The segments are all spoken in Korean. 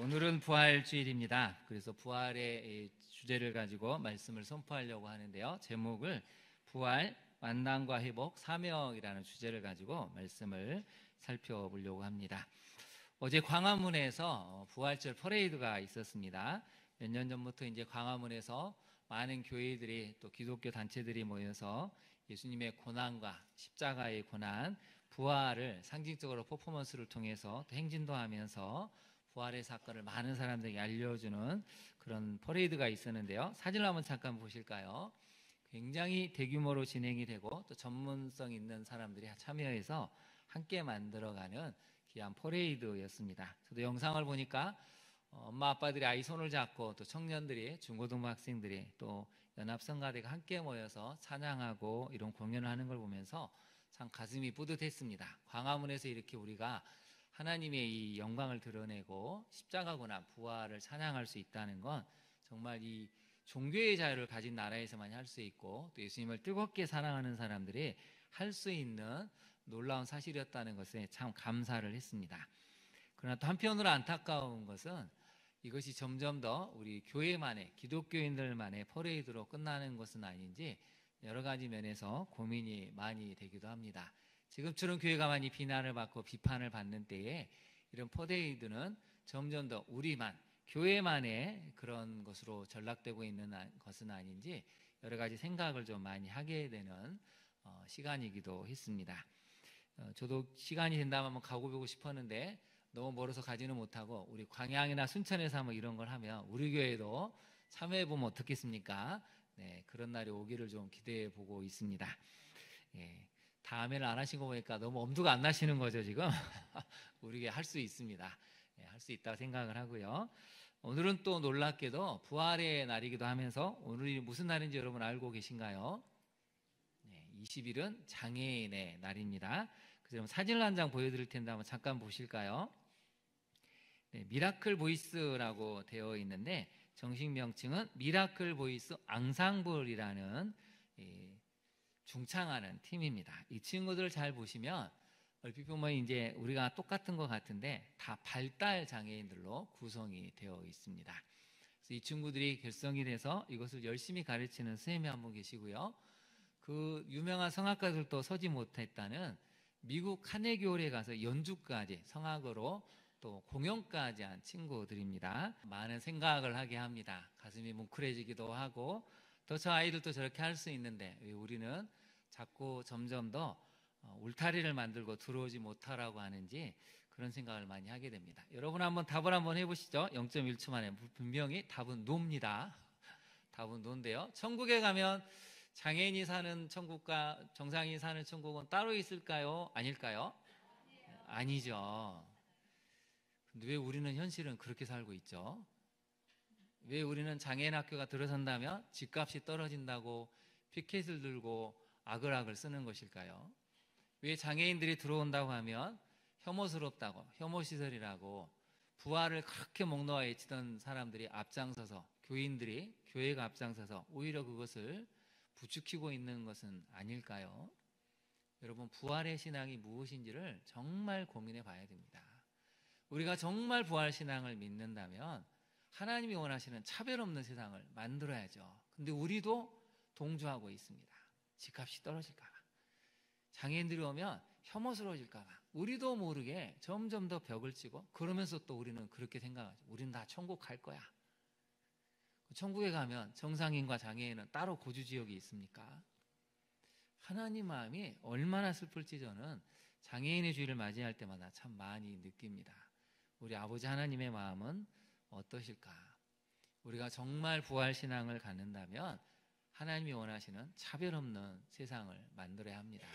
오늘은 부활주일입니다. 그래서 부활의 주제를 가지고 말씀을 선포하려고 하는데요. 제목을 부활, 만남과 회복, 사명이라는 주제를 가지고 말씀을 살펴보려고 합니다. 어제 광화문에서 부활절 퍼레이드가 있었습니다. 몇 년 전부터 이제 광화문에서 많은 교회들이 또 기독교 단체들이 모여서 예수님의 고난과 십자가의 고난, 부활을 상징적으로 퍼포먼스를 통해서 또 행진도 하면서 부활의 사건을 많은 사람들에게 알려주는 그런 퍼레이드가 있었는데요. 사진을 한번 잠깐 보실까요? 굉장히 대규모로 진행이 되고 또 전문성 있는 사람들이 참여해서 함께 만들어가는 귀한 퍼레이드였습니다. 저도 영상을 보니까 엄마 아빠들이 아이 손을 잡고 또 청년들이, 중고등부 학생들이, 또 연합성가대가 함께 모여서 찬양하고 이런 공연을 하는 걸 보면서 참 가슴이 뿌듯했습니다. 광화문에서 이렇게 우리가 하나님의 이 영광을 드러내고 십자가 고난, 부활을 찬양할 수 있다는 건 정말 이 종교의 자유를 가진 나라에서만 할 수 있고 또 예수님을 뜨겁게 사랑하는 사람들이 할 수 있는 놀라운 사실이었다는 것에 참 감사를 했습니다. 그러나 또 한편으로 안타까운 것은 이것이 점점 더 우리 교회만의, 기독교인들만의 퍼레이드로 끝나는 것은 아닌지 여러 가지 면에서 고민이 많이 되기도 합니다. 지금처럼 교회가 많이 비난을 받고 비판을 받는 때에 이런 퍼레이드는 점점 더 우리만, 교회만의 그런 것으로 전락되고 있는 것은 아닌지 여러 가지 생각을 좀 많이 하게 되는 시간이기도 했습니다. 저도 시간이 된다면 한번 가고 보고 싶었는데 너무 멀어서 가지는 못하고 우리 광양이나 순천에서 한번 이런 걸 하면 우리 교회도 참여해보면 어떻겠습니까? 네, 그런 날이 오기를 좀 기대해 보고 있습니다. 예, 다음에는 안 하신 거 보니까 너무 엄두가 안 나시는 거죠 지금? 우리 할 수 있습니다. 예, 할 수 있다고 생각을 하고요. 오늘은 또 놀랍게도 부활의 날이기도 하면서 오늘이 무슨 날인지 여러분 알고 계신가요? 네, 20일은 장애인의 날입니다. 그래서 사진을 한 장 보여드릴 텐데 한번 잠깐 보실까요? 네, 미라클 보이스라고 되어 있는데 정식 명칭은 미라클 보이스 앙상블이라는 중창하는 팀입니다. 이 친구들을 잘 보시면 얼핏 보면 이제 우리가 똑같은 것 같은데 다 발달 장애인들로 구성이 되어 있습니다. 그래서 이 친구들이 결성이 돼서 이것을 열심히 가르치는 선생님이 한 분 계시고요. 그 유명한 성악가들도 서지 못했다는 미국 카네기홀에 가서 연주까지 성악으로 또 공연까지 한 친구들입니다. 많은 생각을 하게 합니다. 가슴이 뭉클해지기도 하고 또 저 아이들도 저렇게 할 수 있는데 왜 우리는 자꾸 점점 더 울타리를 만들고 들어오지 못하라고 하는지 그런 생각을 많이 하게 됩니다. 여러분 한번 답을 한번 해보시죠. 0.1초 만에 분명히 답은 노입니다. 답은 노인데요. 천국에 가면 장애인이 사는 천국과 정상인이 사는 천국은 따로 있을까요? 아닐까요? 아니죠. 근데 왜 우리는 현실은 그렇게 살고 있죠? 왜 우리는 장애인 학교가 들어선다면 집값이 떨어진다고 피켓을 들고 악을 쓰는 것일까요? 왜 장애인들이 들어온다고 하면 혐오스럽다고, 혐오시설이라고 부활을 그렇게 목 놓아 외치던 사람들이 앞장서서, 교인들이, 교회가 앞장서서 오히려 그것을 부추기고 있는 것은 아닐까요? 여러분, 부활의 신앙이 무엇인지를 정말 고민해 봐야 됩니다. 우리가 정말 부활 신앙을 믿는다면 하나님이 원하시는 차별 없는 세상을 만들어야죠. 근데 우리도 동조하고 있습니다. 집값이 떨어질까 봐, 장애인들이 오면 혐오스러워질까 봐 우리도 모르게 점점 더 벽을 치고 그러면서 또 우리는 그렇게 생각하죠. 우리는 다 천국 갈 거야. 천국에 가면 정상인과 장애인은 따로 거주지역이 있습니까? 하나님 마음이 얼마나 슬플지 저는 장애인의 주일을 맞이할 때마다 참 많이 느낍니다. 우리 아버지 하나님의 마음은 어떠실까? 우리가 정말 부활신앙을 갖는다면 하나님이 원하시는 차별 없는 세상을 만들어야 합니다.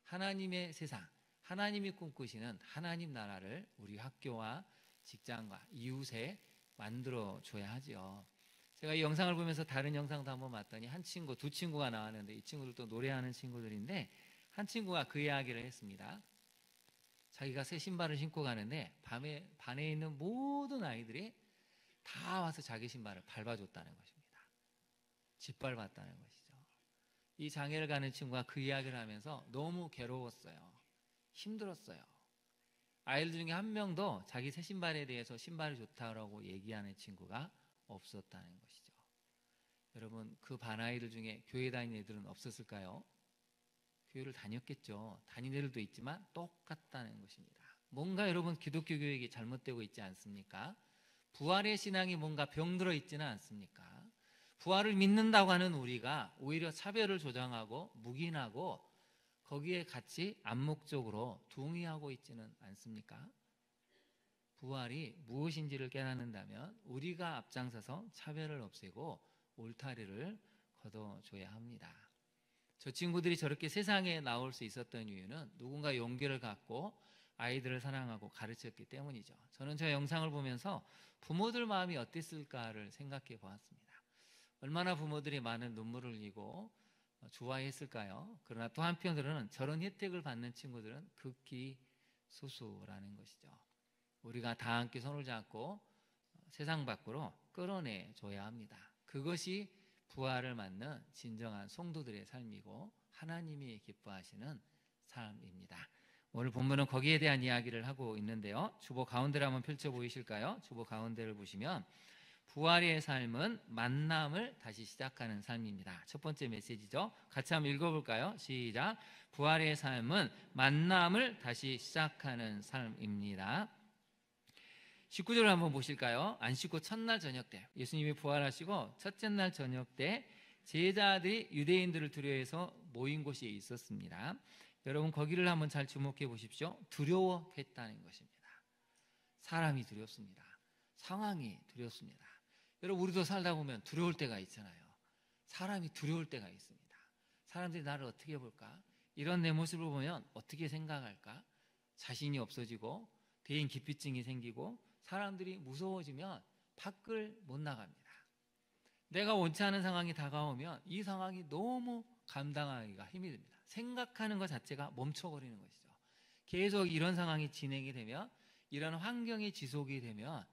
하나님의 세상, 하나님이 꿈꾸시는 하나님 나라를 우리 학교와 직장과 이웃에 만들어줘야 하죠. 제가 이 영상을 보면서 다른 영상도 한번 봤더니 한 친구, 두 친구가 나왔는데 이 친구들도 노래하는 친구들인데 한 친구가 그 이야기를 했습니다. 자기가 새 신발을 신고 가는데 반에 있는 모든 아이들이 다 와서 자기 신발을 밟아줬다는 것입니다. 짓밟았다는 것이죠. 이 장애를 가는 친구가 그 이야기를 하면서 너무 괴로웠어요. 힘들었어요. 아이들 중에 한 명도 자기 새 신발에 대해서 신발이 좋다라고 얘기하는 친구가 없었다는 것이죠. 여러분, 그 반 아이들 중에 교회 다니는 애들은 없었을까요? 교회를 다녔겠죠. 다니는 애들도 있지만 똑같다는 것입니다. 뭔가 여러분 기독교 교육이 잘못되고 있지 않습니까? 부활의 신앙이 뭔가 병들어 있지는 않습니까? 부활을 믿는다고 하는 우리가 오히려 차별을 조장하고 묵인하고 거기에 같이 암묵적으로 동의하고 있지는 않습니까? 부활이 무엇인지를 깨닫는다면 우리가 앞장서서 차별을 없애고 울타리를 걷어줘야 합니다. 저 친구들이 저렇게 세상에 나올 수 있었던 이유는 누군가 용기를 갖고 아이들을 사랑하고 가르쳤기 때문이죠. 저는 저 영상을 보면서 부모들 마음이 어땠을까를 생각해 보았습니다. 얼마나 부모들이 많은 눈물을 흘리고 좋아했을까요? 그러나 또 한편으로는 저런 혜택을 받는 친구들은 극히 소수라는 것이죠. 우리가 다 함께 손을 잡고 세상 밖으로 끌어내줘야 합니다. 그것이 부활을 맞는 진정한 성도들의 삶이고 하나님이 기뻐하시는 삶입니다. 오늘 본문은 거기에 대한 이야기를 하고 있는데요. 주보 가운데를 한번 펼쳐 보이실까요? 주보 가운데를 보시면 부활의 삶은 만남을 다시 시작하는 삶입니다. 첫 번째 메시지죠. 같이 한번 읽어볼까요? 시작. 부활의 삶은 만남을 다시 시작하는 삶입니다. 19절을 한번 보실까요? 안식구 첫날 저녁 때 예수님이 부활하시고 첫째 날 저녁 때 제자들이 유대인들을 두려워해서 모인 곳이 있었습니다. 여러분 거기를 한번 잘 주목해 보십시오. 두려워했다는 것입니다. 사람이 두렵습니다. 상황이 두렵습니다. 여러분 우리도 살다 보면 두려울 때가 있잖아요. 사람이 두려울 때가 있습니다. 사람들이 나를 어떻게 볼까? 이런 내 모습을 보면 어떻게 생각할까? 자신이 없어지고 대인 기피증이 생기고 사람들이 무서워지면 밖을 못 나갑니다. 내가 원치 않은 상황이 다가오면 이 상황이 너무 감당하기가 힘이 듭니다. 생각하는 것 자체가 멈춰버리는 것이죠. 계속 이런 상황이 진행이 되면 이런 환경이 지속이 되면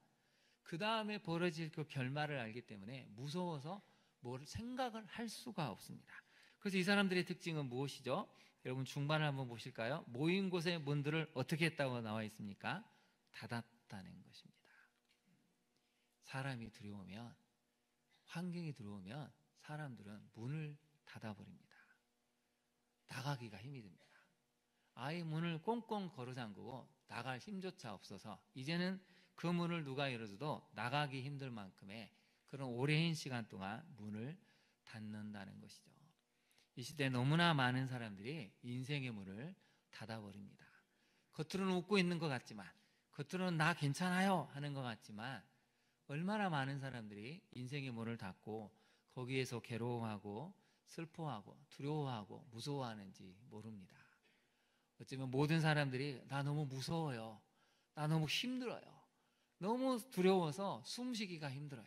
그 다음에 벌어질 그 결말을 알기 때문에 무서워서 뭘 생각을 할 수가 없습니다. 그래서 이 사람들의 특징은 무엇이죠? 여러분 중반을 한번 보실까요? 모인 곳의 문들을 어떻게 했다고 나와 있습니까? 닫았다는 것입니다. 사람이 두려우면 환경이 들어오면 사람들은 문을 닫아버립니다. 나가기가 힘이 듭니다. 아예 문을 꽁꽁 걸어 잠그고 나갈 힘조차 없어서 이제는 그 문을 누가 열어줘도 나가기 힘들 만큼의 그런 오랜 시간 동안 문을 닫는다는 것이죠. 이 시대에 너무나 많은 사람들이 인생의 문을 닫아버립니다. 겉으로는 웃고 있는 것 같지만 겉으로는 나 괜찮아요 하는 것 같지만 얼마나 많은 사람들이 인생의 문을 닫고 거기에서 괴로워하고 슬퍼하고 두려워하고 무서워하는지 모릅니다. 어쩌면 모든 사람들이 나 너무 무서워요. 나 너무 힘들어요. 너무 두려워서 숨쉬기가 힘들어요.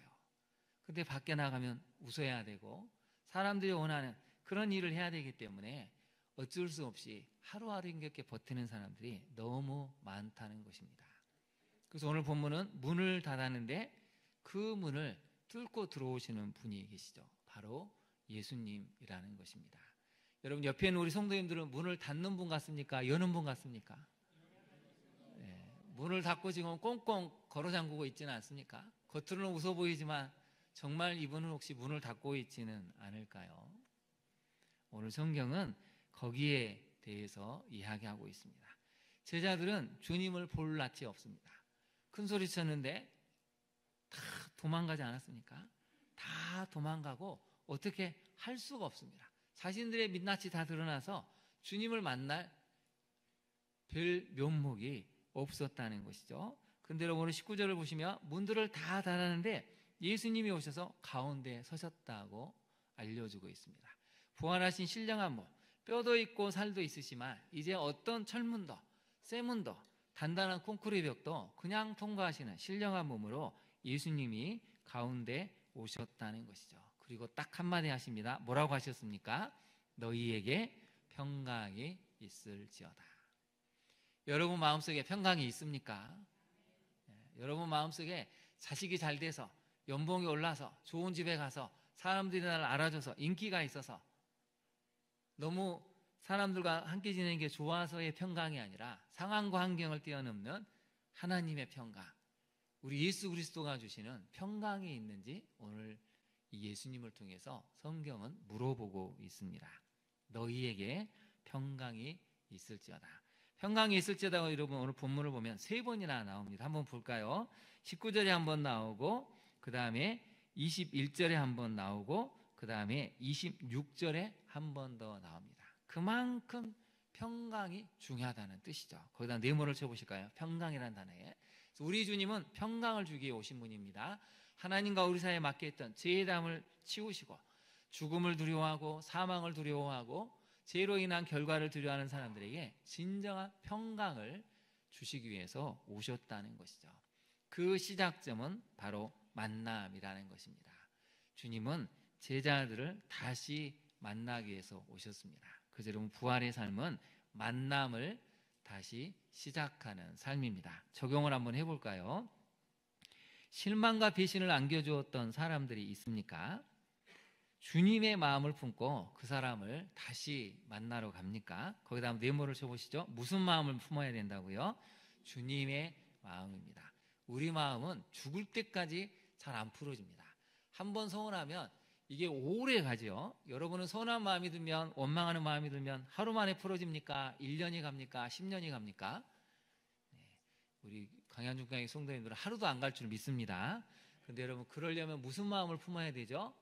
근데 밖에 나가면 웃어야 되고 사람들이 원하는 그런 일을 해야 되기 때문에 어쩔 수 없이 하루하루 힘겹게 버티는 사람들이 너무 많다는 것입니다. 그래서 오늘 본문은 문을 닫았는데 그 문을 뚫고 들어오시는 분이 계시죠. 바로 예수님이라는 것입니다. 여러분 옆에 있는 우리 성도님들은 문을 닫는 분 같습니까? 여는 분 같습니까? 네, 문을 닫고 지금 꽁꽁 걸어 잠그고 있지는 않습니까? 겉으로는 웃어 보이지만 정말 이분은 혹시 문을 닫고 있지는 않을까요? 오늘 성경은 거기에 대해서 이야기하고 있습니다. 제자들은 주님을 볼 낯이 없습니다. 큰 소리 쳤는데 다 도망가지 않았습니까? 다 도망가고 어떻게 할 수가 없습니다. 자신들의 민낯이 다 드러나서 주님을 만날 별 면목이 없었다는 것이죠. 근데 여러분 19절을 보시면 문들을 다 닫았는데 예수님이 오셔서 가운데 서셨다고 알려주고 있습니다. 부활하신 신령한 몸, 뼈도 있고 살도 있으시만 이제 어떤 철문도 쇠문도 단단한 콘크리트 벽도 그냥 통과하시는 신령한 몸으로 예수님이 가운데 오셨다는 것이죠. 그리고 딱 한마디 하십니다. 뭐라고 하셨습니까? 너희에게 평강이 있을지어다. 여러분 마음속에 평강이 있습니까? 여러분 마음속에 자식이 잘 돼서 연봉이 올라서 좋은 집에 가서 사람들이 나를 알아줘서 인기가 있어서 너무 사람들과 함께 지내는 게 좋아서의 평강이 아니라 상황과 환경을 뛰어넘는 하나님의 평강, 우리 예수 그리스도가 주시는 평강이 있는지 오늘 이 예수님을 통해서 성경은 물어보고 있습니다. 너희에게 평강이 있을지어다. 평강이 있을지어다. 여러분 오늘 본문을 보면 3번이나 나옵니다. 한번 볼까요? 19절에 한번 나오고, 그 다음에 21절에 한번 나오고, 그 다음에 26절에 한 번 더 나옵니다. 그만큼 평강이 중요하다는 뜻이죠. 거기다 네모를 쳐보실까요? 평강이라는 단어에. 우리 주님은 평강을 주기 위해 오신 분입니다. 하나님과 우리 사이에 맡겨있던 죄의 담을 치우시고, 죽음을 두려워하고 사망을 두려워하고 죄로 인한 결과를 두려워하는 사람들에게 진정한 평강을 주시기 위해서 오셨다는 것이죠. 그 시작점은 바로 만남이라는 것입니다. 주님은 제자들을 다시 만나기 위해서 오셨습니다. 그래서 여러분, 부활의 삶은 만남을 다시 시작하는 삶입니다. 적용을 한번 해볼까요? 실망과 배신을 안겨주었던 사람들이 있습니까? 주님의 마음을 품고 그 사람을 다시 만나러 갑니까? 거기다 한번 네모를 쳐보시죠. 무슨 마음을 품어야 된다고요? 주님의 마음입니다. 우리 마음은 죽을 때까지 잘 안 풀어집니다. 한번 서운하면 이게 오래 가죠. 여러분은 서운한 마음이 들면, 원망하는 마음이 들면 하루 만에 풀어집니까? 1년이 갑니까? 10년이 갑니까? 네, 우리 강현중강의 성도님들은 하루도 안 갈 줄 믿습니다. 그런데 여러분, 그러려면 무슨 마음을 품어야 되죠?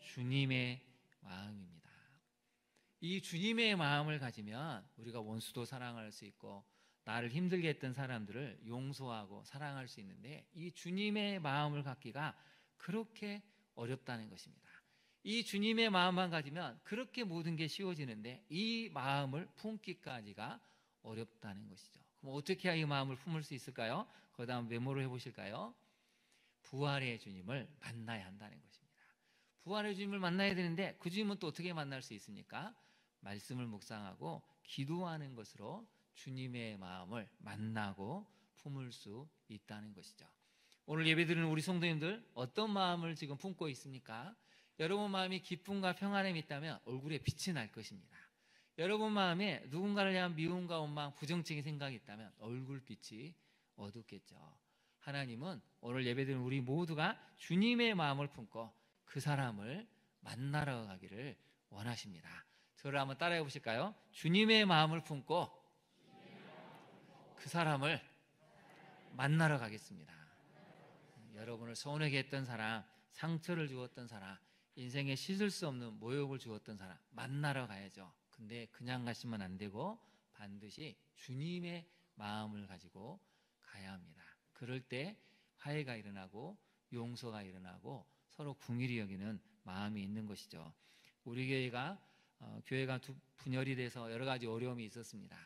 주님의 마음입니다. 이 주님의 마음을 가지면 우리가 원수도 사랑할 수 있고, 나를 힘들게 했던 사람들을 용서하고 사랑할 수 있는데, 이 주님의 마음을 갖기가 그렇게 어렵다는 것입니다. 이 주님의 마음만 가지면 그렇게 모든 게 쉬워지는데, 이 마음을 품기까지가 어렵다는 것이죠. 그럼 어떻게 해야 이 마음을 품을 수 있을까요? 거기다 한번 메모를 해보실까요? 부활의 주님을 만나야 한다는 것입니다. 부활의 주님을 만나야 되는데, 그 주님은 또 어떻게 만날 수 있습니까? 말씀을 묵상하고 기도하는 것으로 주님의 마음을 만나고 품을 수 있다는 것이죠. 오늘 예배드리는 우리 성도님들, 어떤 마음을 지금 품고 있습니까? 여러분 마음이 기쁨과 평안함이 있다면 얼굴에 빛이 날 것입니다. 여러분 마음에 누군가를 향한 미움과 원망, 부정적인 생각이 있다면 얼굴빛이 어둡겠죠. 하나님은 오늘 예배드리는 우리 모두가 주님의 마음을 품고 그 사람을 만나러 가기를 원하십니다. 저를 한번 따라해 보실까요? 주님의 마음을 품고 그 사람을 만나러 가겠습니다. 여러분을 서운하게 했던 사람, 상처를 주었던 사람, 인생에 씻을 수 없는 모욕을 주었던 사람 만나러 가야죠. 근데 그냥 가시면 안 되고 반드시 주님의 마음을 가지고 가야 합니다. 그럴 때 화해가 일어나고 용서가 일어나고 서로 긍휼히 여기는 마음이 있는 것이죠. 우리 교회가 분열이 돼서 여러 가지 어려움이 있었습니다.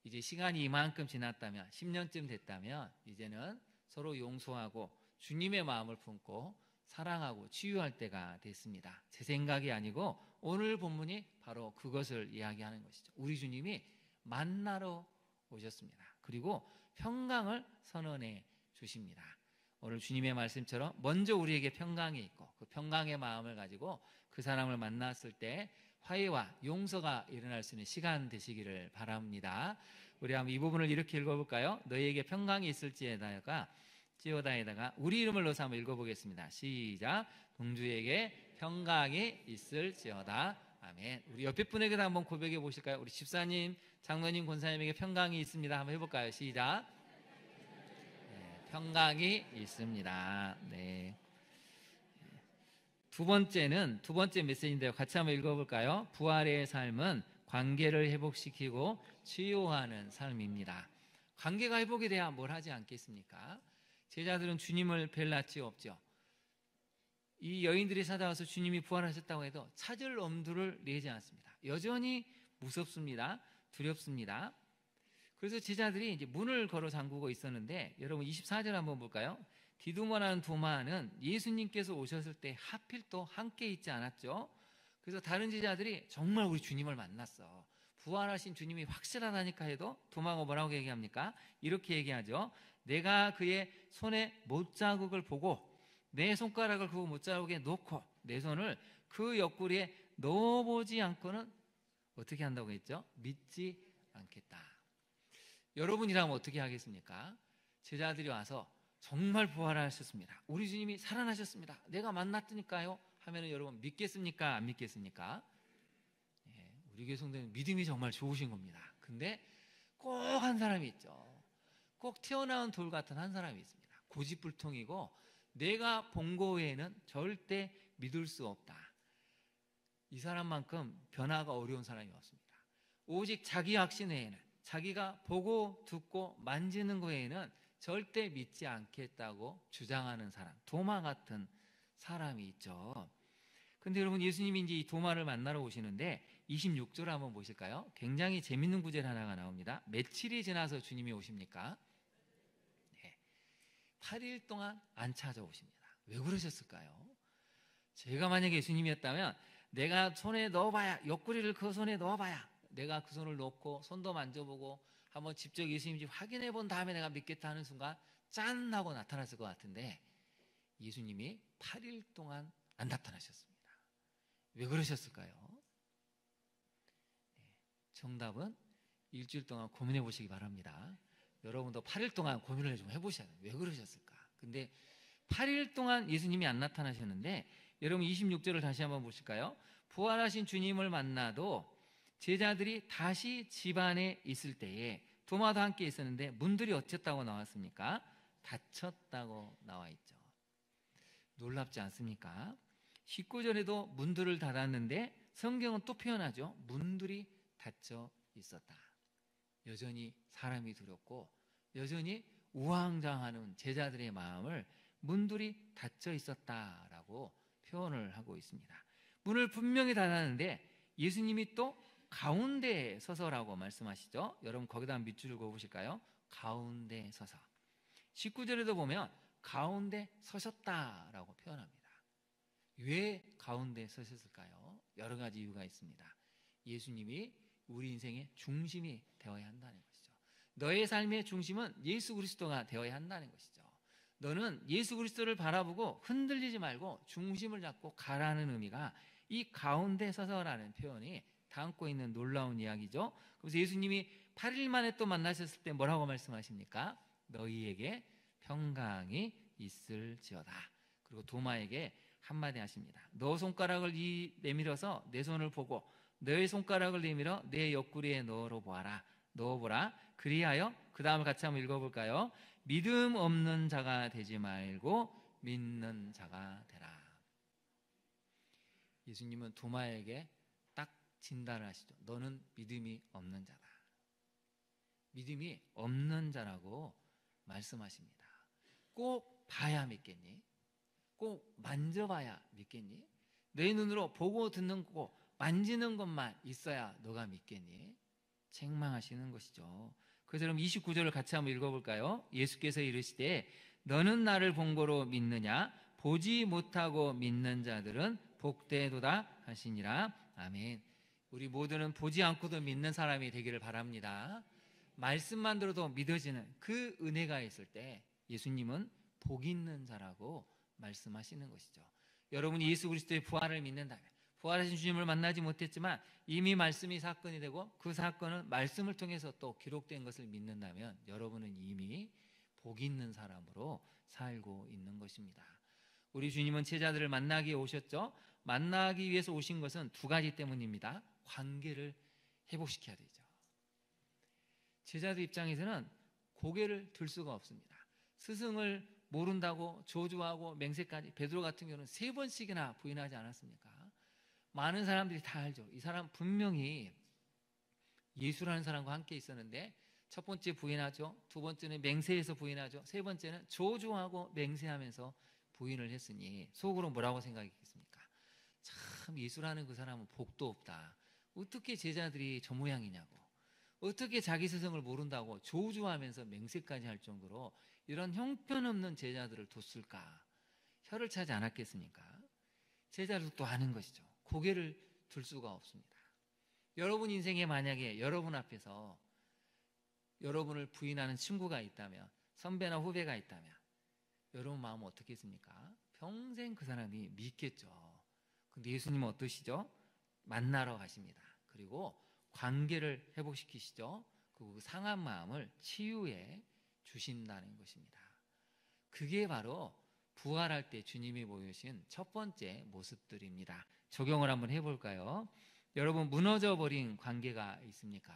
이제 시간이 이만큼 지났다면, 10년쯤 됐다면 이제는 서로 용서하고 주님의 마음을 품고 사랑하고 치유할 때가 됐습니다. 제 생각이 아니고 오늘 본문이 바로 그것을 이야기하는 것이죠. 우리 주님이 만나러 오셨습니다. 그리고 평강을 선언해 주십니다. 오늘 주님의 말씀처럼 먼저 우리에게 평강이 있고, 그 평강의 마음을 가지고 그 사람을 만났을 때 화해와 용서가 일어날 수 있는 시간 되시기를 바랍니다. 우리 한번 이 부분을 이렇게 읽어볼까요? 너희에게 평강이 있을지어다가 찌어다에다가 우리 이름을 넣어서 한번 읽어보겠습니다. 시작. 동주에게 평강이 있을지어다. 아멘. 우리 옆에 분에게도 한번 고백해 보실까요? 우리 집사님, 장로님, 권사님에게 평강이 있습니다. 한번 해볼까요? 시작. 네, 평강이 있습니다. 네. 두 번째 메시지인데요. 같이 한번 읽어볼까요? 부활의 삶은 관계를 회복시키고 치유하는 삶입니다. 관계가 회복이 돼야 뭘 하지 않겠습니까? 제자들은 주님을 뵐 낯이 없죠. 이 여인들이 찾아와서 주님이 부활하셨다고 해도 찾을 엄두를 내지 않습니다. 여전히 무섭습니다. 두렵습니다. 그래서 제자들이 이제 문을 걸어 잠그고 있었는데, 여러분 24절 한번 볼까요? 디두모라는 도마는 예수님께서 오셨을 때 하필 또 함께 있지 않았죠. 그래서 다른 제자들이 정말 우리 주님을 만났어, 부활하신 주님이 확실하다니까 해도 도마가 뭐라고 얘기합니까? 이렇게 얘기하죠. 내가 그의 손에 못자국을 보고 내 손가락을 그 못자국에 놓고 내 손을 그 옆구리에 넣어보지 않고는 어떻게 한다고 했죠? 믿지 않겠다. 여러분이라면 어떻게 하겠습니까? 제자들이 와서 정말 부활하셨습니다. 우리 주님이 살아나셨습니다. 내가 만났으니까요. 하면은 여러분 믿겠습니까? 안 믿겠습니까? 예, 우리 교회 성도는 믿음이 정말 좋으신 겁니다. 근데 꼭 한 사람이 있죠. 꼭 튀어나온 돌 같은 한 사람이 있습니다. 고집불통이고 내가 본 거 외에는 절대 믿을 수 없다. 이 사람만큼 변화가 어려운 사람이 없습니다. 오직 자기 확신 외에는, 자기가 보고 듣고 만지는 거 외에는 절대 믿지 않겠다고 주장하는 사람, 도마 같은 사람이 있죠. 근데 여러분, 예수님이 이제 이 도마를 만나러 오시는데 26절 한번 보실까요? 굉장히 재밌는 구절 하나가 나옵니다. 며칠이 지나서 주님이 오십니까? 네, 8일 동안 안 찾아오십니다. 왜 그러셨을까요? 제가 만약에 예수님이었다면 내가 손에 넣어봐야, 옆구리를 그 손에 넣어봐야, 내가 그 손을 넣고 손도 만져보고 한번 직접 예수님인지 확인해 본 다음에 내가 믿겠다 하는 순간 짠 하고 나타났을 것 같은데 예수님이 8일 동안 안 나타나셨습니다. 왜 그러셨을까요? 네, 정답은 일주일 동안 고민해 보시기 바랍니다. 여러분도 8일 동안 고민을 좀 해보셔야 돼요. 왜 그러셨을까? 근데 8일 동안 예수님이 안 나타나셨는데 여러분 26절을 다시 한번 보실까요? 부활하신 주님을 만나도 제자들이 다시 집안에 있을 때에 도마도 함께 있었는데 문들이 어쨌다고 나왔습니까? 닫혔다고 나와 있죠. 놀랍지 않습니까? 19절에도 문들을 닫았는데 성경은 또 표현하죠. 문들이 닫혀 있었다. 여전히 사람이 두렵고 여전히 우왕좌왕하는 제자들의 마음을 문들이 닫혀 있었다라고 표현을 하고 있습니다. 문을 분명히 닫았는데 예수님이 또 가운데 서서라고 말씀하시죠. 여러분 거기다 밑줄을 그어보실까요? 가운데 서서. 19절에도 보면 가운데 서셨다라고 표현합니다. 왜 가운데 서셨을까요? 여러 가지 이유가 있습니다. 예수님이 우리 인생의 중심이 되어야 한다는 것이죠. 너의 삶의 중심은 예수 그리스도가 되어야 한다는 것이죠. 너는 예수 그리스도를 바라보고 흔들리지 말고 중심을 잡고 가라는 의미가 이 가운데 서서라는 표현이 담고 있는 놀라운 이야기죠. 그래서 예수님이 8일 만에 또 만나셨을 때 뭐라고 말씀하십니까? 너희에게 평강이 있을지어다. 그리고 도마에게 한마디 하십니다. 너 손가락을 내밀어서 내 손을 보고 너의 손가락을 내밀어 내 옆구리에 넣어보라. 그리하여 그 다음을 같이 한번 읽어볼까요? 믿음 없는 자가 되지 말고 믿는 자가 되라. 예수님은 도마에게 딱 진단을 하시죠. 너는 믿음이 없는 자다. 믿음이 없는 자라고 말씀하십니다. 꼭 봐야 믿겠니? 꼭 만져봐야 믿겠니? 내 눈으로 보고 듣는 거, 만지는 것만 있어야 너가 믿겠니? 책망하시는 것이죠. 그래서 그럼 29절을 같이 한번 읽어볼까요? 예수께서 이르시되 너는 나를 본 거로 믿느냐? 보지 못하고 믿는 자들은 복되도다 하시니라. 아멘. 우리 모두는 보지 않고도 믿는 사람이 되기를 바랍니다. 말씀만 들어도 믿어지는 그 은혜가 있을 때 예수님은 복 있는 자라고 말씀하시는 것이죠. 여러분이 예수 그리스도의 부활을 믿는다면, 부활하신 주님을 만나지 못했지만 이미 말씀이 사건이 되고 그 사건은 말씀을 통해서 또 기록된 것을 믿는다면 여러분은 이미 복 있는 사람으로 살고 있는 것입니다. 우리 주님은 제자들을 만나기 위해 오셨죠. 만나기 위해서 오신 것은 두 가지 때문입니다. 관계를 회복시켜야 되죠. 제자들 입장에서는 고개를 들 수가 없습니다. 스승을 모른다고 조주하고 맹세까지, 베드로 같은 경우는 3번씩이나 부인하지 않았습니까? 많은 사람들이 다 알죠. 이 사람 분명히 예수라는 사람과 함께 있었는데 첫 번째 부인하죠. 두 번째는 맹세해서 부인하죠. 세 번째는 조주하고 맹세하면서 부인을 했으니 속으로 뭐라고 생각했겠습니까? 참 예수라는 그 사람은 복도 없다. 어떻게 제자들이 저 모양이냐고, 어떻게 자기 스승을 모른다고 조주하면서 맹세까지 할 정도로 이런 형편없는 제자들을 뒀을까? 혀를 차지 않았겠습니까? 제자들도 아는 것이죠. 고개를 들 수가 없습니다. 여러분 인생에 만약에 여러분 앞에서 여러분을 부인하는 친구가 있다면, 선배나 후배가 있다면 여러분 마음은 어떻겠습니까? 평생 그 사람이 믿겠죠. 근데 예수님은 어떠시죠? 만나러 가십니다. 그리고 관계를 회복시키시죠. 그 상한 마음을 치유해 주신다는 것입니다. 그게 바로 부활할 때 주님이 보여주신 첫 번째 모습들입니다. 적용을 한번 해볼까요? 여러분, 무너져 버린 관계가 있습니까?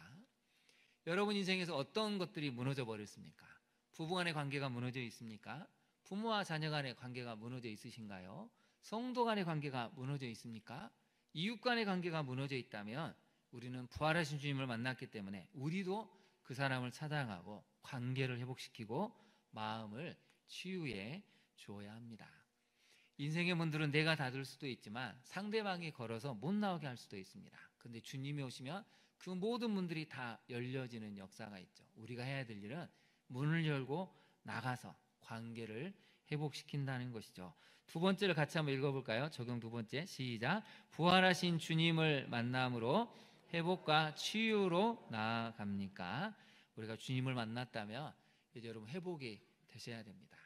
여러분 인생에서 어떤 것들이 무너져 버렸습니까? 부부 간의 관계가 무너져 있습니까? 부모와 자녀 간의 관계가 무너져 있으신가요? 성도 간의 관계가 무너져 있습니까? 이웃 간의 관계가 무너져 있다면 우리는 부활하신 주님을 만났기 때문에 우리도 그 사람을 찾아가고 관계를 회복시키고 마음을 치유해 주어야 합니다. 인생의 문들은 내가 닫을 수도 있지만 상대방이 걸어서 못 나오게 할 수도 있습니다. 근데 주님이 오시면 그 모든 문들이 다 열려지는 역사가 있죠. 우리가 해야 될 일은 문을 열고 나가서 관계를 회복시킨다는 것이죠. 두 번째를 같이 한번 읽어볼까요? 적용 두 번째, 시작. 부활하신 주님을 만남으로 회복과 치유로 나아갑니까? 우리가 주님을 만났다면 이제 여러분 회복이 되셔야 됩니다.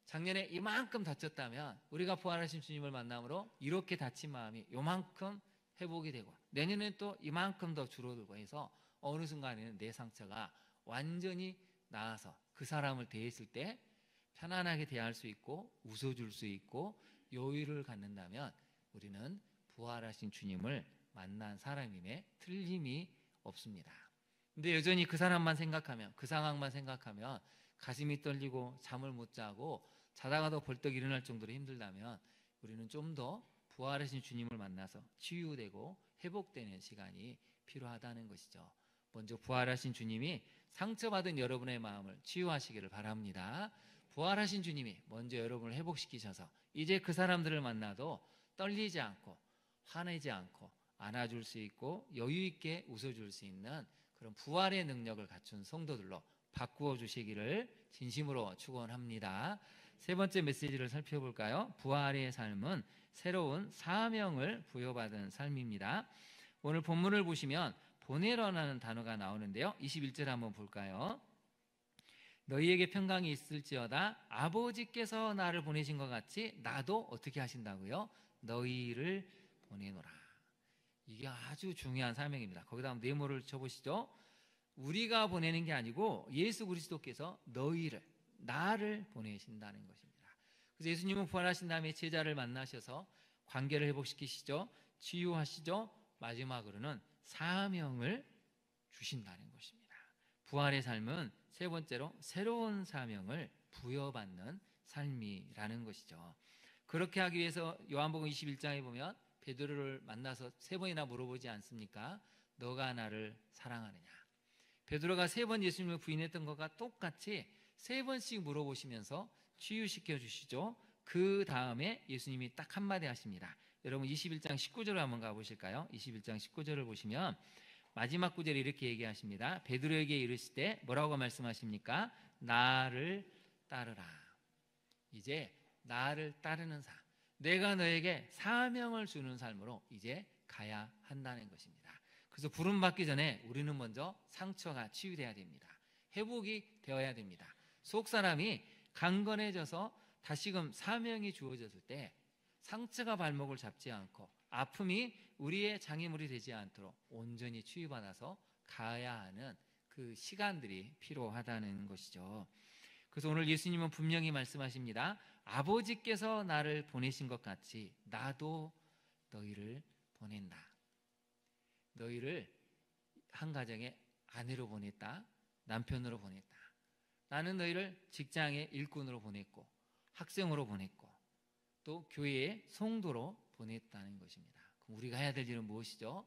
작년에 이만큼 다쳤다면 우리가 부활하신 주님을 만남으로 이렇게 다친 마음이 요만큼 회복이 되고 내년엔 또 이만큼 더 줄어들고 해서 어느 순간에는 내 상처가 완전히 나아서 그 사람을 대했을 때 편안하게 대할 수 있고 웃어줄 수 있고 여유를 갖는다면 우리는 부활하신 주님을 만난 사람임에 틀림이 없습니다. 근데 여전히 그 사람만 생각하면, 그 상황만 생각하면 가슴이 떨리고 잠을 못 자고 자다가도 벌떡 일어날 정도로 힘들다면 우리는 좀 더 부활하신 주님을 만나서 치유되고 회복되는 시간이 필요하다는 것이죠. 먼저 부활하신 주님이 상처받은 여러분의 마음을 치유하시기를 바랍니다. 부활하신 주님이 먼저 여러분을 회복시키셔서 이제 그 사람들을 만나도 떨리지 않고 화내지 않고 안아줄 수 있고 여유 있게 웃어줄 수 있는 그런 부활의 능력을 갖춘 성도들로 바꾸어 주시기를 진심으로 축원합니다. 세 번째 메시지를 살펴볼까요? 부활의 삶은 새로운 사명을 부여받은 삶입니다. 오늘 본문을 보시면 보내러라는 단어가 나오는데요. 21절 한번 볼까요? 너희에게 평강이 있을지어다 아버지께서 나를 보내신 것 같이 나도 어떻게 하신다고요? 너희를 보내노라. 이게 아주 중요한 사명입니다. 거기다 한번 네모를 쳐보시죠. 우리가 보내는 게 아니고 예수 그리스도께서 너희를, 나를 보내신다는 것입니다. 그래서 예수님은 부활하신 다음에 제자를 만나셔서 관계를 회복시키시죠. 치유하시죠. 마지막으로는 사명을 주신다는 것입니다. 부활의 삶은 세 번째로 새로운 사명을 부여받는 삶이라는 것이죠. 그렇게 하기 위해서 요한복음 21장에 보면 베드로를 만나서 세 번이나 물어보지 않습니까? 너가 나를 사랑하느냐? 베드로가 세 번 예수님을 부인했던 것과 똑같이 세 번씩 물어보시면서 치유시켜 주시죠. 그 다음에 예수님이 딱 한마디 하십니다. 여러분 21장 19절을 한번 가보실까요? 21장 19절을 보시면 마지막 구절에 이렇게 얘기하십니다. 베드로에게 이르시되 뭐라고 말씀하십니까? 나를 따르라. 이제 나를 따르는 삶, 내가 너에게 사명을 주는 삶으로 이제 가야 한다는 것입니다. 그래서 부름받기 전에 우리는 먼저 상처가 치유돼야 됩니다. 회복이 되어야 됩니다. 속 사람이 강건해져서 다시금 사명이 주어졌을 때 상처가 발목을 잡지 않고 아픔이 우리의 장애물이 되지 않도록 온전히 치유받아서 가야 하는 그 시간들이 필요하다는 것이죠. 그래서 오늘 예수님은 분명히 말씀하십니다. 아버지께서 나를 보내신 것 같이 나도 너희를 보낸다. 너희를 한 가정의 아내로 보냈다. 남편으로 보냈다. 나는 너희를 직장의 일꾼으로 보냈고 학생으로 보냈고 또 교회의 성도로 보냈다는 것입니다. 그럼 우리가 해야 될 일은 무엇이죠?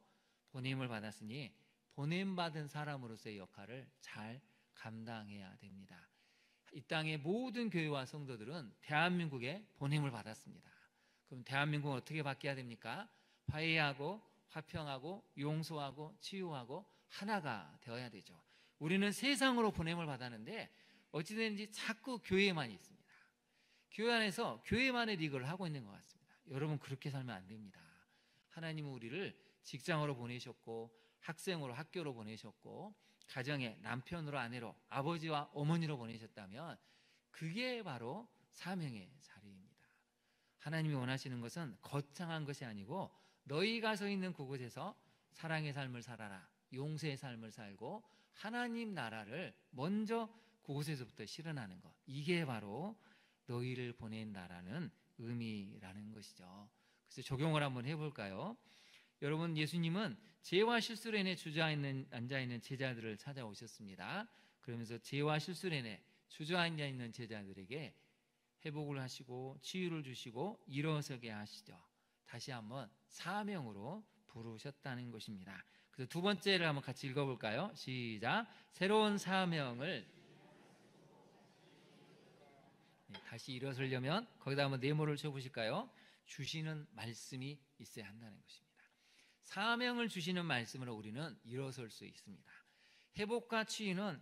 보냄을 받았으니 보냄받은 사람으로서의 역할을 잘 감당해야 됩니다. 이 땅의 모든 교회와 성도들은 대한민국에 보냄을 받았습니다. 그럼 대한민국은 어떻게 바뀌어야 됩니까? 화해하고 화평하고 용서하고 치유하고 하나가 되어야 되죠. 우리는 세상으로 보냄을 받았는데 어찌됐는지 자꾸 교회에만 있습니다. 교회 안에서 교회만의 리그를 하고 있는 것 같습니다. 여러분 그렇게 살면 안 됩니다. 하나님은 우리를 직장으로 보내셨고 학생으로 학교로 보내셨고 가정의 남편으로 아내로 아버지와 어머니로 보내셨다면 그게 바로 사명의 자리입니다. 하나님이 원하시는 것은 거창한 것이 아니고 너희가 서 있는 그곳에서 사랑의 삶을 살아라. 용서의 삶을 살고 하나님 나라를 먼저 그곳에서부터 실현하는 것, 이게 바로 너희를 보낸다라는 의미라는 것이죠. 그래서 적용을 한번 해볼까요? 여러분, 예수님은 죄와 실수로 인해 앉아있는 제자들을 찾아오셨습니다. 그러면서 죄와 실수로 인해 주저앉아있는 제자들에게 회복을 하시고 치유를 주시고 일어서게 하시죠. 다시 한번 사명으로 부르셨다는 것입니다. 그래서 두 번째를 한번 같이 읽어볼까요? 시작. 새로운 사명을 다시 일어서려면 거기다 한번 네모를 쳐보실까요? 주시는 말씀이 있어야 한다는 것입니다. 사명을 주시는 말씀으로 우리는 일어설 수 있습니다. 회복과 치유는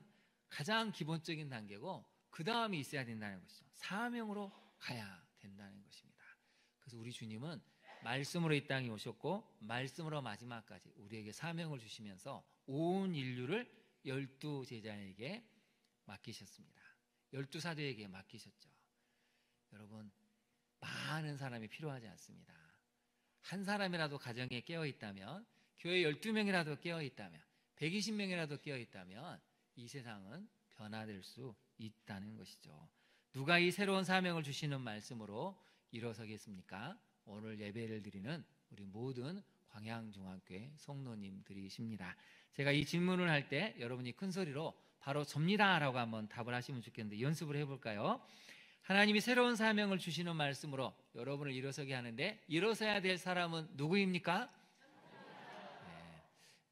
가장 기본적인 단계고 그 다음이 있어야 된다는 것이죠. 사명으로 가야 된다는 것입니다. 그래서 우리 주님은 말씀으로 이 땅에 오셨고 말씀으로 마지막까지 우리에게 사명을 주시면서 온 인류를 12제자에게 맡기셨습니다. 12사도에게 맡기셨죠. 여러분, 많은 사람이 필요하지 않습니다. 한 사람이라도 가정에 깨어있다면, 교회 12명이라도 깨어있다면, 120명이라도 깨어있다면 이 세상은 변화될 수 있다는 것이죠. 누가 이 새로운 사명을 주시는 말씀으로 일어서겠습니까? 오늘 예배를 드리는 우리 모든 광양중학교의 성도님들이십니다. 제가 이 질문을 할 때 여러분이 큰 소리로 바로 접니다 라고 한번 답을 하시면 좋겠는데 연습을 해볼까요? 하나님이 새로운 사명을 주시는 말씀으로 여러분을 일어서게 하는데 일어서야 될 사람은 누구입니까?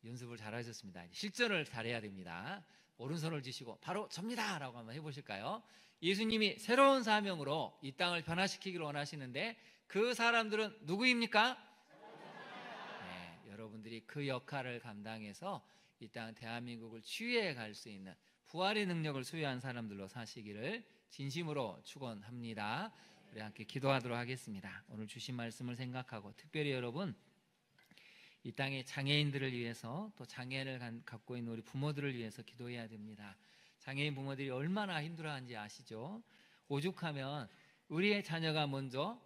네, 연습을 잘하셨습니다. 실전을 잘해야 됩니다. 오른손을 쥐시고 바로 접니다 라고 한번 해보실까요? 예수님이 새로운 사명으로 이 땅을 변화시키기를 원하시는데 그 사람들은 누구입니까? 네, 여러분들이 그 역할을 감당해서 이 땅 대한민국을 치유해 갈 수 있는 부활의 능력을 소유한 사람들로 사시기를 진심으로 축원합니다. 우리 함께 기도하도록 하겠습니다. 오늘 주신 말씀을 생각하고 특별히 여러분 이 땅의 장애인들을 위해서 또 장애를 갖고 있는 우리 부모들을 위해서 기도해야 됩니다. 장애인 부모들이 얼마나 힘들어하는지 아시죠? 오죽하면 우리의 자녀가 먼저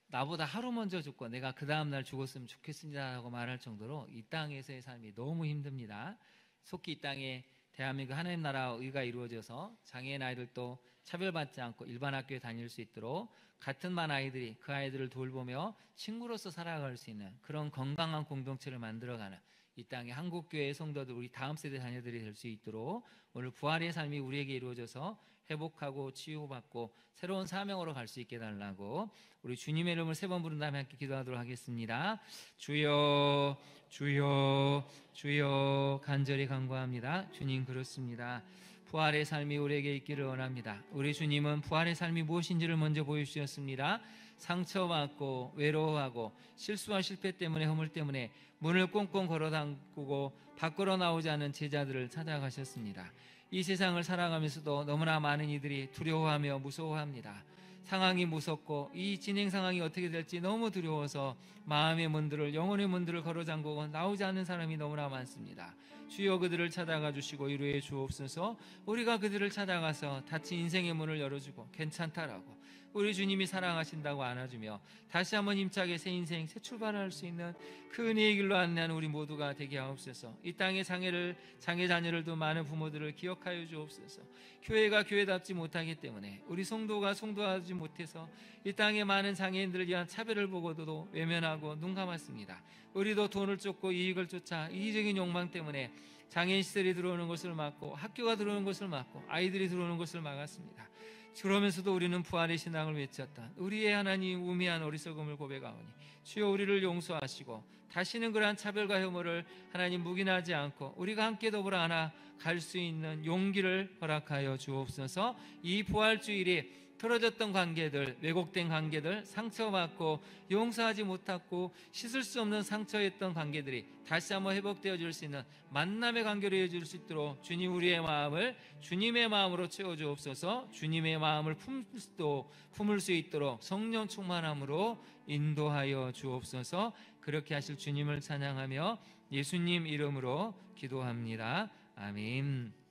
나보다 하루 먼저 죽고 내가 그 다음날 죽었으면 좋겠습니다 라고 말할 정도로 이 땅에서의 삶이 너무 힘듭니다. 속히 이 땅에 대한민국 하나님 나라 의가 이루어져서 장애인 아이들도 차별받지 않고 일반 학교에 다닐 수 있도록 같은 반 아이들이 그 아이들을 돌보며 친구로서 살아갈 수 있는 그런 건강한 공동체를 만들어가는 이 땅의 한국교회의 성도들 우리 다음 세대 자녀들이 될 수 있도록 오늘 부활의 삶이 우리에게 이루어져서 회복하고 치유받고 새로운 사명으로 갈 수 있게 해달라고 우리 주님의 이름을 3번 부른 다음에 함께 기도하도록 하겠습니다. 주여 주여 주여 간절히 간구합니다. 주님 그렇습니다. 부활의 삶이 우리에게 있기를 원합니다. 우리 주님은 부활의 삶이 무엇인지를 먼저 보여주셨습니다. 상처받고 외로워하고 실수와 실패 때문에 허물 때문에 문을 꽁꽁 걸어 잠그고 밖으로 나오지 않은 제자들을 찾아가셨습니다. 이 세상을 살아가면서도 너무나 많은 이들이 두려워하며 무서워합니다. 상황이 무섭고 이 진행 상황이 어떻게 될지 너무 두려워서 마음의 문들을 영혼의 문들을 걸어 잠그고 나오지 않는 사람이 너무나 많습니다. 주여 그들을 찾아가 주시고 위로해 주옵소서. 우리가 그들을 찾아가서 닫힌 인생의 문을 열어주고 괜찮다라고 우리 주님이 사랑하신다고 안아주며 다시 한번 힘차게 새 인생 새 출발을 할 수 있는 그 은혜의 길로 안내하는 우리 모두가 되게 하옵소서. 이 땅의 장애 자녀를 둔 많은 부모들을 기억하여 주옵소서. 교회가 교회답지 못하기 때문에 우리 성도가 성도하지 못해서 이 땅의 많은 장애인들을 위한 차별을 보고도 외면하고 눈 감았습니다. 우리도 돈을 쫓고 이익을 쫓아 이기적인 욕망 때문에 장애인 시설이 들어오는 것을 막고 학교가 들어오는 것을 막고 아이들이 들어오는 것을 막았습니다. 그러면서도 우리는 부활의 신앙을 외쳤다. 우리의 하나님 우미한 어리석음을 고백하오니 주여 우리를 용서하시고 다시는 그러한 차별과 혐오를 하나님 묵인하지 않고 우리가 함께 더불어 하나 갈 수 있는 용기를 허락하여 주옵소서. 이 부활주일이 틀어졌던 관계들, 왜곡된 관계들, 상처받고 용서하지 못하고 씻을 수 없는 상처였던 관계들이 다시 한번 회복되어질 수 있는 만남의 관계로 이어질 수 있도록 주님 우리의 마음을 주님의 마음으로 채워주옵소서. 주님의 마음을 품을 수 있도록 성령 충만함으로 인도하여 주옵소서. 그렇게 하실 주님을 찬양하며 예수님 이름으로 기도합니다. 아멘.